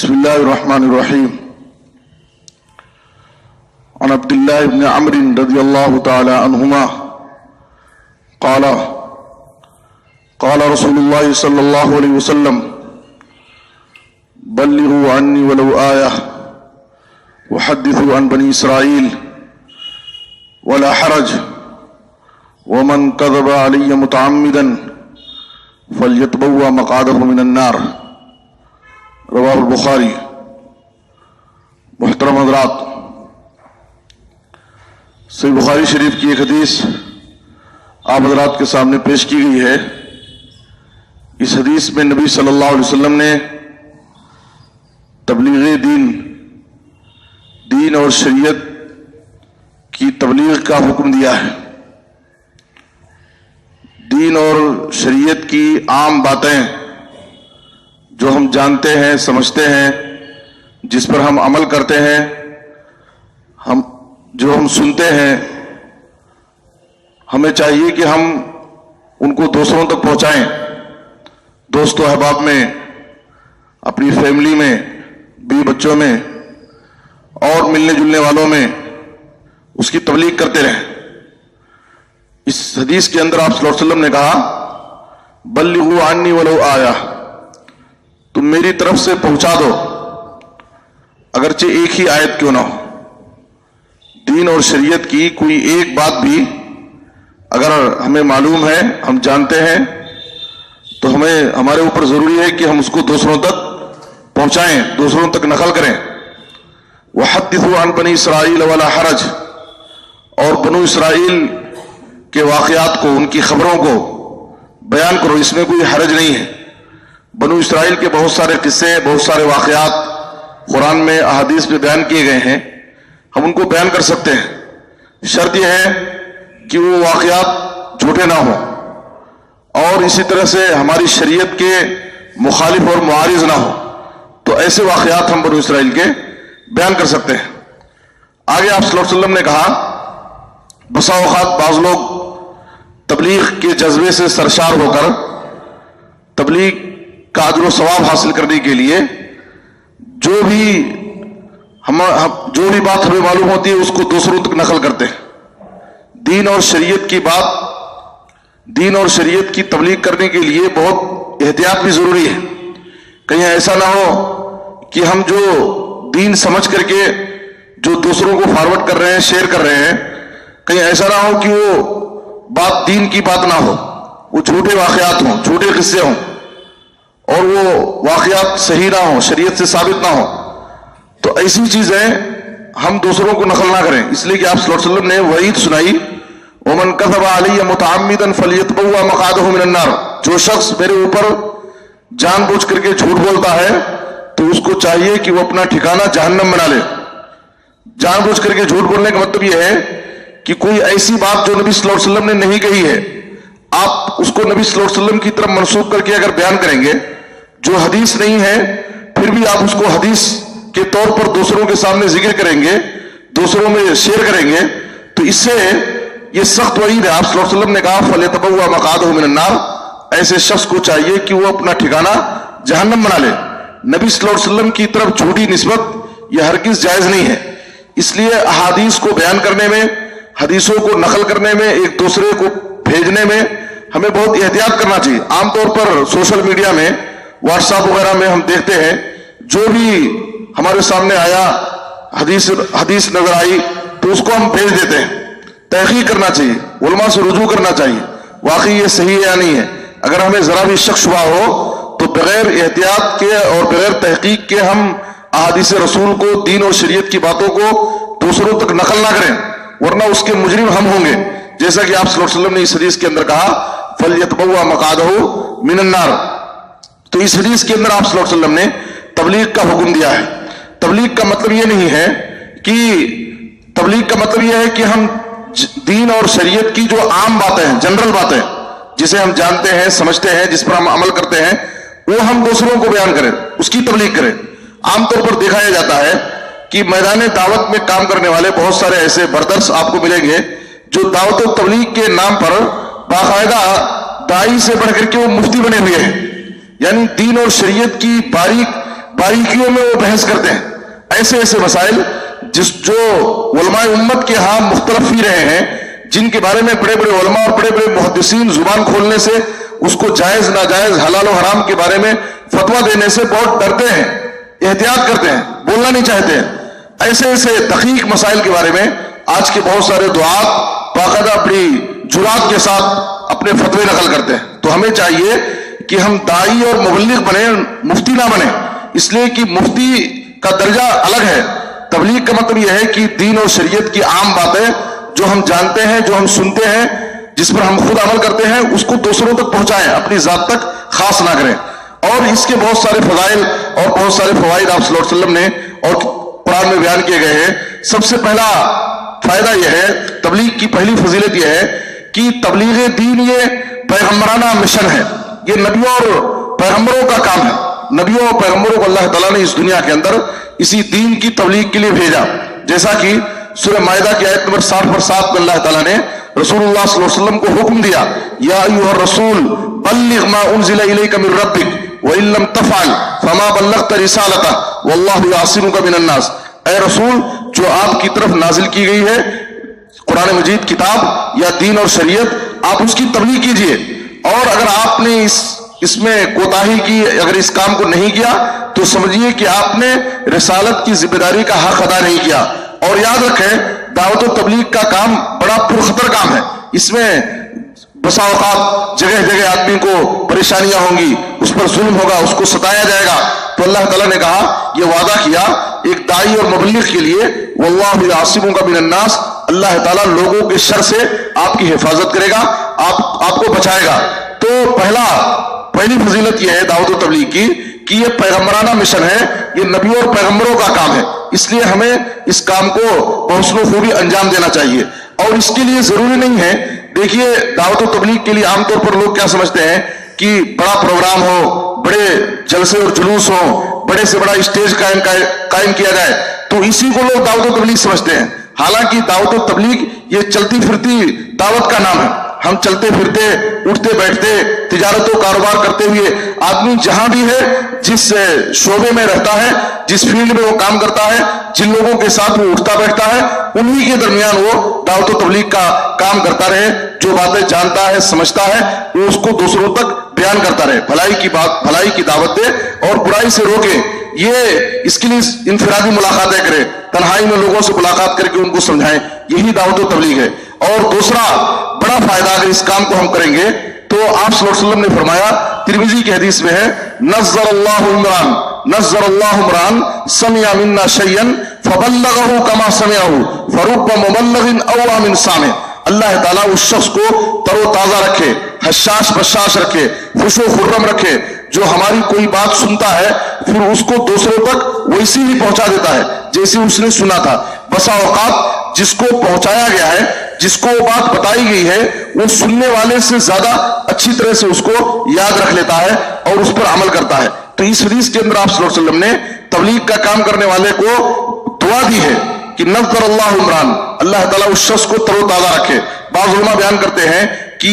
بسم الله الرحمن الرحيم. عن عبد الله بن عمرو رضي الله تعالى عنهما قال قال رسول الله صلى الله عليه وسلم بلغوا عني ولو آية وحدثوا عن بني إسرائيل ولا حرج ومن كذب علي متعمدا فليتبوأ مقعده من النار. رواہ البخاری. محترم حضرات، صحیح بخاری شریف کی ایک حدیث آپ حضرات کے سامنے پیش کی گئی ہے. اس حدیث میں نبی صلی اللہ علیہ وسلم نے تبلیغ دین اور شریعت کی تبلیغ کا حکم دیا ہے. دین اور شریعت کی عام باتیں جو ہم جانتے ہیں، سمجھتے ہیں، جس پر ہم عمل کرتے ہیں، جو ہم سنتے ہیں، ہمیں چاہیے کہ ہم ان کو دوسروں تک پہنچائیں. دوست و احباب میں، اپنی فیملی میں، بیوی بچوں میں اور ملنے جلنے والوں میں اس کی تبلیغ کرتے رہیں. اس حدیث کے اندر آپ صلی اللہ علیہ وسلم نے کہا بلغوا عنی ولو آیہ، تم میری طرف سے پہنچا دو اگرچہ ایک ہی آیت کیوں نہ ہو. دین اور شریعت کی کوئی ایک بات بھی اگر ہمیں معلوم ہے، ہم جانتے ہیں، تو ہمارے اوپر ضروری ہے کہ ہم اس کو دوسروں تک پہنچائیں، دوسروں تک نقل کریں. وحدثوا عن بنی اسرائیل ولا حرج، اور بنو اسرائیل کے واقعات کو، ان کی خبروں کو بیان کرو، اس میں کوئی حرج نہیں ہے. بنو اسرائیل کے بہت سارے قصے، بہت سارے واقعات قرآن میں، احادیث میں بیان کیے گئے ہیں، ہم ان کو بیان کر سکتے ہیں. شرط یہ ہے کہ وہ واقعات جھوٹے نہ ہوں اور اسی طرح سے ہماری شریعت کے مخالف اور معارض نہ ہوں. تو ایسے واقعات ہم بنو اسرائیل کے بیان کر سکتے ہیں. آگے آپ صلی اللہ علیہ وسلم نے کہا بسا اوقات بعض لوگ تبلیغ کے جذبے سے سرشار ہو کر تبلیغ کا اجر و ثواب حاصل کرنے کے لیے جو بھی بات ہمیں معلوم ہوتی ہے اس کو دوسروں تک نقل کرتے ہیں. دین اور شریعت کی بات، دین اور شریعت کی تبلیغ کرنے کے لیے بہت احتیاط بھی ضروری ہے. کہیں ایسا نہ ہو کہ ہم جو دین سمجھ کر کے جو دوسروں کو فارورڈ کر رہے ہیں، شیئر کر رہے ہیں، کہیں ایسا نہ ہو کہ وہ بات دین کی بات نہ ہو، وہ جھوٹے واقعات ہوں، جھوٹے قصے ہوں اور وہ واقعات صحیح نہ ہوں، شریعت سے ثابت نہ ہوں. تو ایسی چیزیں ہم دوسروں کو نقل نہ کریں. اس لیے کہ آپ صلی اللہ علیہ وسلم نے وعید سنائی وَمَنْ كَذَبَ عَلَيَّ مُتَعَمِّدًا فَلْيَتَبَوَّأْ مَقْعَدَهُ مِنَ النَّارِ، جو شخص میرے اوپر جان بوجھ کر کے جھوٹ بولتا ہے تو اس کو چاہیے کہ وہ اپنا ٹھکانہ جہنم بنا لے. جان بوجھ کر کے جھوٹ بولنے کا مطلب یہ ہے کہ کوئی ایسی بات جو نبی صلی اللہ علیہ وسلم نے نہیں کہی ہے، آپ اس کو نبی صلی اللہ علیہ وسلم کی طرف منسوخ کر کے اگر بیان کریں گے، جو حدیث نہیں ہے پھر بھی آپ اس کو حدیث کے طور پر دوسروں کے سامنے ذکر کریں گے، دوسروں میں شیئر کریں گے، تو اس سے یہ سخت وعید ہے. آپ صلی اللہ علیہ وسلم نے کہا فَلْيَتَبَوَّأْ مَقْعَدَهُ مِنَ النَّارِ، ایسے شخص کو چاہیے کہ وہ اپنا ٹھکانہ جہنم بنا لے. نبی صلی اللہ علیہ وسلم کی طرف جھوٹی نسبت یہ ہرگز جائز نہیں ہے. اس لیے احادیث کو بیان کرنے میں، حدیثوں کو نقل کرنے میں، ایک دوسرے کو بھیجنے میں ہمیں بہت احتیاط کرنا چاہیے. عام طور پر سوشل میڈیا میں، واٹس ایپ وغیرہ میں ہم دیکھتے ہیں جو بھی ہمارے سامنے آیا، حدیث نظر آئی تو اس کو ہم بھیج دیتے ہیں. تحقیق کرنا چاہیے، علماء سے رجوع کرنا چاہیے، واقعی یہ صحیح ہے یا نہیں ہے. اگر ہمیں ذرا بھی شک شبہ ہو تو بغیر احتیاط کے اور بغیر تحقیق کے ہم احادیث رسول کو، دین اور شریعت کی باتوں کو دوسروں تک نقل نہ کریں، ورنہ اس کے مجرم ہم ہوں گے. جیسا کہ آپ صلی اللہ علیہ وسلم نے اس حدیث کے اندر کہا فَلْيَتَبَوَّأْ مَقْعَدَهُ مِنَ النَّارِ. تو اس حدیث کے اندر آپ صلی اللہ علیہ وسلم نے تبلیغ کا حکم دیا ہے. تبلیغ کا مطلب یہ نہیں ہے کہ تبلیغ کا مطلب یہ ہے کہ ہم دین اور شریعت کی جو عام باتیں ہیں، جنرل باتیں جسے ہم جانتے ہیں، سمجھتے ہیں، جس پر ہم عمل کرتے ہیں، وہ ہم دوسروں کو بیان کریں، اس کی تبلیغ کریں. عام طور پر دیکھا یہ جاتا ہے کہ میدان دعوت میں کام کرنے والے بہت سارے ایسے بردرس آپ کو ملیں گے جو دعوت و تبلیغ کے نام پر باقاعدہ داعی سے بڑھ کر کے وہ مفتی بنے ہوئے ہیں. یعنی دین اور شریعت کی باریک बारीकियों में वो बहस करते हैं। ऐसे ऐसे मसाइल जो उलमाए उम्मत के यहाँ मुख्तलफ ही रहे हैं, जिनके बारे में बड़े बड़े उलमा और बड़े बड़े मुहद्दिसीन जुबान खोलने से, उसको जायज नाजायज हलाल और हराम के बारे में फतवा देने से बहुत डरते हैं, एहतियात करते हैं, बोलना नहीं चाहते हैं। ऐसे ऐसे दकीक मसाइल के बारे में आज के बहुत सारे दुआत बाकायदा अपनी जुरात के साथ अपने फतवे नकल करते हैं। तो हमें चाहिए कि हम दाई और मुबल्लिग बने, मुफ्ती ना बने, इसलिए कि मुफ्ती का दर्जा अलग है। तबलीग का मतलब यह है कि दीन और शरीयत की आम बातें जो हम जानते हैं, जो हम सुनते हैं, जिस पर हम खुद अमल करते हैं, उसको दूसरों तक पहुंचाएं, अपनी जात तक खास ना करें। और इसके बहुत सारे फजाइल और बहुत सारे फवाइद आप सल्लल्लाहु अलैहि वसल्लम ने और कुरान में बयान किए गए हैं। सबसे पहला फायदा यह है, तबलीग की पहली फजीलत यह है कि तबलीग दीन ये पैगम्बराना मिशन है, ये नबियों और पैगम्बरों का काम है। नबियों और पैगम्बरों को अल्लाह ताला ने इस दुनिया के अंदर इसी दीन की तबलीग के लिए भेजा। जैसा कि सूरह माइदा की आयत नंबर 60 पर 7 में अल्लाह ताला ने रसूलुल्लाह सल्लल्लाहु अलैहि वसल्लम को हुक्म दिया, या अय्युहर रसूल बल्लिग मा उनज़िला इलैका मिन रब्बिक व इन लम तफ़अल फमा बल्लगत रिसालतह वल्लाहु यासिमुका मिनन नास। ऐ रसूल, जो आपकी तरफ नाजिल की गई है कुरान मजीद किताब या दीन और शरीयत, आप उसकी तबलीग कीजिए। और अगर आपने इसमें कोताही की, अगर इस काम को नहीं किया, तो समझिए कि आपने रिसालत की जिम्मेदारी का हक अदा नहीं किया। और याद रखें, दावत और तबलीग का काम बड़ा पुरखतर काम है। इसमें बसा औकात जगह जगह आदमी को परेशानियां होंगी, उस पर जुल्म होगा, उसको सताया जाएगा। तो अल्लाह ताला ने कहा, ये वादा किया एक दाई और मुबल्लिग के लिए, वल्लाहु यासिमुका मिनन नास, अल्लाह ताला लोगों के शर से आपकी हिफाजत करेगा, आपको बचाएगा। तो पहली फजीलत यह है दावत और तबलीग की कि ये पैगम्बराना मिशन है, ये नबियों और पैगम्बरों का काम है। इसलिए हमें इस काम को बहुस्नो खूबी अंजाम देना चाहिए। और इसके लिए जरूरी नहीं है, देखिए दावत और तबलीग के लिए आमतौर पर लोग क्या समझते हैं कि बड़ा प्रोग्राम हो, बड़े जलसे और जुलूस हो, बड़े से बड़ा स्टेज कायम किया जाए, तो इसी को लोग दावत और तबलीग समझते हैं। हालांकि दावत और तबलीग ये चलती फिरती दावत का नाम है। हम चलते फिरते, उठते बैठते, तिजारत और कारोबार करते हुए आदमी जहां भी है, जिस शोबे में रहता है, जिस फील्ड में वो काम करता है, जिन लोगों के साथ वो उठता बैठता है, उन्हीं के दरमियान वो दावत और तबलीग का काम करता रहे। जो बातें जानता है, समझता है, वो उसको दूसरों तक बयान करता रहे। भलाई की दावत दे और बुराई से रोके। ये इसके लिए इनफिरादी मुलाकातें करे, तन्हाई में लोगों से मुलाकात करके उनको समझाएं, यही दावत और तबलीग है। और दूसरा बड़ा फायदा, अगर इस काम को हम करेंगे, तो आप सल्लल्लाहु अलैहि वसल्लम ने फरमाया, तिरमिजी की हदीस में है, नज़्ज़रल्लाहु इमरान समिया मिन्ना शय्यन फबल्लगहु कमा समिअहु फरुब्ब मुबल्लिगिन अव्वा मिन सामिअ। अल्लाह ताला उस शख्स को तरोताजा रखे, हशाश बशाश रखे, खुशो खुर्रम रखे, जो हमारी कोई बात सुनता है फिर उसको दूसरों तक वैसी ही पहुंचा देता है जैसे उसने सुना था। बसा औकात जिसको पहुंचाया गया है, जिसको वो बात बताई गई है, वो सुनने वाले से ज्यादा अच्छी तरह से उसको याद रख लेता है और उस पर अमल करता है। तो इस हदीस के अंदर आप सल्लल्लाहु अलैहि वसल्लम ने तबलीग का काम करने वाले को दुआ दी है कि नज़्ज़रल्लाहु इमरान, अल्लाह ताला उस शख्स को तरोताजा रखे। बाज़ उलमा बयान करते हैं कि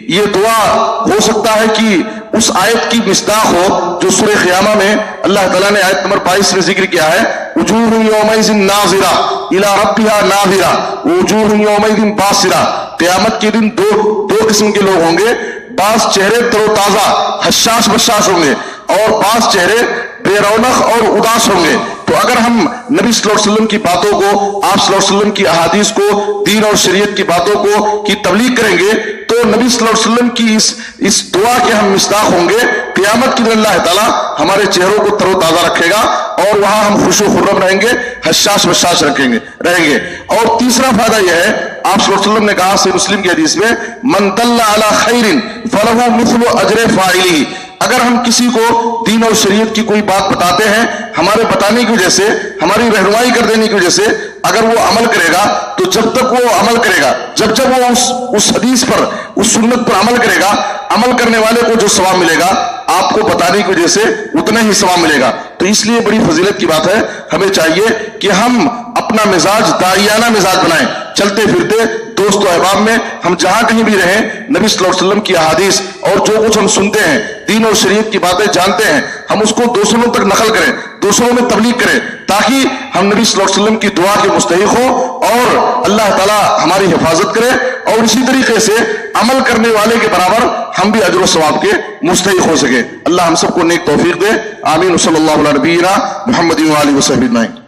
ये दुआ हो सकता है कि उस आयत की मिस्दाक हो जो सूरह क़ियामा में अल्लाह ताला ने आयत नंबर 22 में जिक्र किया है, वजूहुन यौमइज़िन नाज़िरा इला रब्बिहा नाज़िरा वजूहुन यौमइज़िन बासिरा। क़यामत के दिन दो किस्म के लोग होंगे, बास चेहरे तरोताजा हशाश बशाश होंगे और बास चेहरे बेरौनक और उदास होंगे। तो अगर हम नबी सल्लल्लाहु अलैहि वसल्लम की बातों को, आप सल्लल्लाहु अलैहि वसल्लम की अहादीस को, दीन और शरीयत की बातों को की तबलीग करेंगे, तो नबी सल्लल्लाहु अलैहि वसल्लम की इस दुआ के हम मिस्दाक होंगे। क़यामत के दिन अल्लाह ताला हमारे चेहरों को तरोताजा रखेगा और वहां हम खुशो खुर्रम रहेंगे, हशाश बशाश रहेंगे। और तीसरा फायदा यह है, आप सल्लल्लाहु अलैहि वसल्लम ने कहा सही मुस्लिम की हदीस में, मन दल्ला अला खैरिन फलहु मिस्लु अजरे फाइलिही। अगर हम किसी को दीन और शरीयत की कोई बात बताते हैं, हमारे बताने की वजह से, हमारी रहनुमाई कर देने की वजह से अगर वो अमल करेगा, तो जब तक वो अमल करेगा, जब वो उस हदीस पर, उस सुन्नत पर अमल करेगा, अमल करने वाले को जो सवाब मिलेगा, आपको बताने की वजह से उतना ही सवाब मिलेगा। तो इसलिए बड़ी फजीलत की बात है, हमें चाहिए कि हम अपना मिजाज दाइयाना मिजाज बनाएं। چلتے پھرتے دوست و احباب میں ہم جہاں کہیں بھی رہیں نبی صلی اللہ علیہ وسلم کی احادیث اور جو کچھ ہم سنتے ہیں دین اور شریعت کی باتیں جانتے ہیں ہم اس کو دوسروں تک نقل کریں دوسروں میں تبلیغ کریں تاکہ ہم نبی صلی اللہ علیہ وسلم کی دعا کے مستحق ہوں اور اللہ تعالیٰ ہماری حفاظت کرے اور اسی طریقے سے عمل کرنے والے کے برابر ہم بھی اجر و ثواب کے مستحق ہو سکے. اللہ ہم سب کو نیک توفیق دے. آمین. صلی اللہ علیہ نبینا محمد و آلہ وصحبہ اجمعین.